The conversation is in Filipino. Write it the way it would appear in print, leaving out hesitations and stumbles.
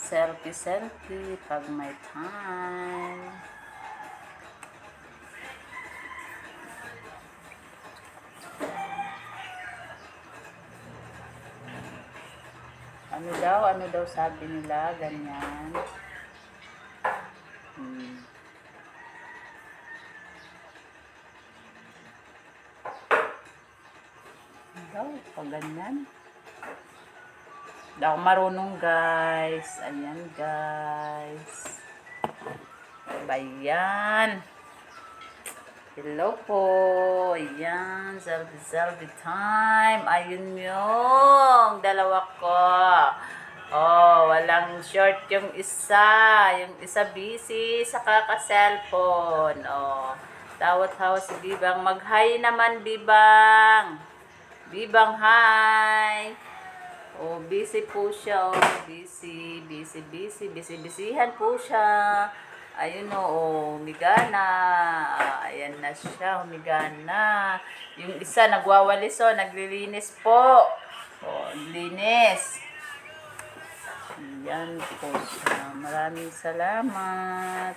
selfie pag may time. Ano daw sabi nila, ganyan. Pag ganyan. Hindi ako marunong, guys. Ayan, guys. Ayan. Hello po. Ayan. Selfie time. Ayun yung dalawa ko. Oh, walang short yung isa. Yung isa busy sa kaka-cellphone. Oh. Tawat-tawa si Bibang. Mag-hi naman, Bibang. Bibang, hi. Oh, busy po siya. Oh, busy-busyhan po siya. Ayun oh, humiga na. Ayan na siya, humiga na. Yung isa nagwawalis oh, naglilinis po. Oh, linis. Ayan po siya. Maraming salamat.